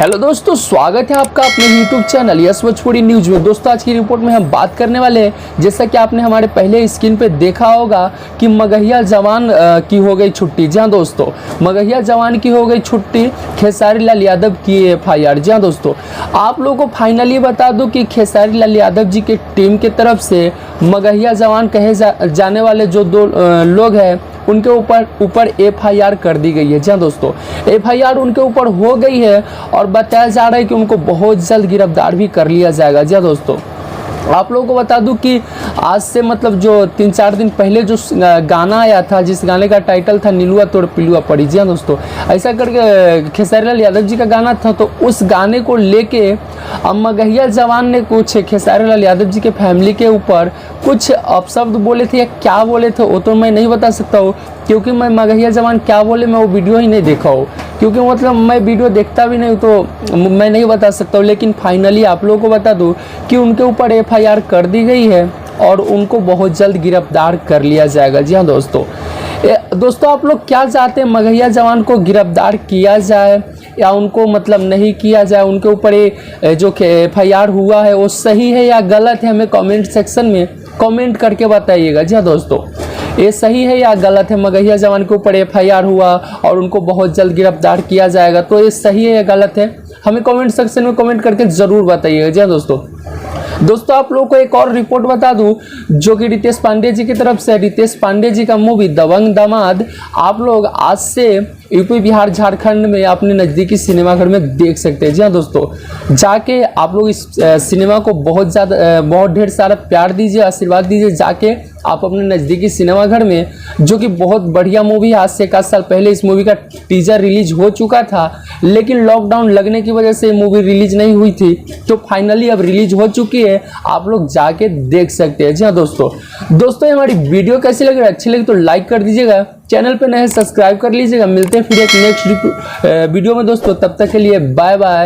Hello दोस्तों, स्वागत है आपका अपने YouTube channel yes Bhojpuri news में। दोस्तों आज की रिपोर्ट में हम बात करने वाले हैं, जैसा कि आपने हमारे पहले स्क्रीन पे देखा होगा कि मगहिया जवान की हो गई छुट्टी। जी हाँ दोस्तों, मगहिया जवान की हो गई छुट्टी, खेसारी लाल यादव की FIR। जी हाँ दोस्तों, आप लोगों को फाइनली बता दूं कि खेसारी लाल यादव जी की टीम की तरफ से मगहिया जवान कहे जाने वाले जो दो लोग हैं उनके ऊपर FIR कर दी गई है। जी हाँ दोस्तों, FIR उनके ऊपर हो गई है और बताया जा रहा है कि उनको बहुत जल्द गिरफ्तार भी कर लिया जाएगा। जी हाँ दोस्तों, आप लोगों को बता दूं कि आज से मतलब जो 3-4 दिन पहले जो गाना आया था, जिस गाने का टाइटल था नीलुआ तोड़ पिलुआ पड़ी। जी हाँ दोस्तों, ऐसा करके खेसारी लाल यादव जी का गाना था, तो उस गाने को लेके अब मगहिया जवान ने कुछ खेसारी लाल यादव जी के फैमिली के ऊपर कुछ अपशब्द बोले थे या क्या बोले थे वो तो मैं नहीं बता सकता हूँ, क्योंकि मैं मगहिया जवान क्या बोले मैं वो वीडियो ही नहीं देखा हूँ, क्योंकि मतलब मैं वीडियो देखता भी नहीं तो मैं नहीं बता सकता हूँ। लेकिन फाइनली आप लोगों को बता दूँ कि उनके ऊपर FIR कर दी गई है और उनको बहुत जल्द गिरफ्तार कर लिया जाएगा। जी हाँ दोस्तों, आप लोग क्या चाहते हैं, मगहिया जवान को गिरफ्तार किया जाए या उनको मतलब नहीं किया जाए? उनके ऊपर जो FIR हुआ है वो सही है या गलत है, हमें कमेंट सेक्शन में कमेंट करके बताइएगा। जी हाँ दोस्तों, ये सही है या गलत है? मगहिया जवान के ऊपर FIR हुआ और उनको बहुत जल्द गिरफ्तार किया जाएगा, तो ये सही है या गलत है? हमें कमेंट सेक्शन में कमेंट करके ज़रूर बताइएगा। जी हाँ दोस्तों, आप लोगों को एक और रिपोर्ट बता दूं जो कि रितेश पांडे जी की तरफ से। रितेश पांडे जी का मूवी दबंग दामाद आप लोग आज से यूपी बिहार झारखंड में अपने नज़दीकी सिनेमाघर में देख सकते हैं। जी हाँ दोस्तों, जाके आप लोग इस सिनेमा को बहुत ढेर सारा प्यार दीजिए, आशीर्वाद दीजिए। जाके आप अपने नज़दीकी सिनेमाघर में, जो कि बहुत बढ़िया मूवी है, आज से 1 साल पहले इस मूवी का टीजर रिलीज हो चुका था, लेकिन लॉकडाउन लगने की वजह से मूवी रिलीज नहीं हुई थी, तो फाइनली अब रिलीज हो चुकी है, आप लोग जाके देख सकते हैं। जी हाँ दोस्तों हमारी वीडियो कैसी लगी? अच्छी लगी तो लाइक कर दीजिएगा, चैनल पे नए सब्सक्राइब कर लीजिएगा। मिलते हैं फिर एक नेक्स्ट वीडियो में दोस्तों, तब तक के लिए बाय बाय।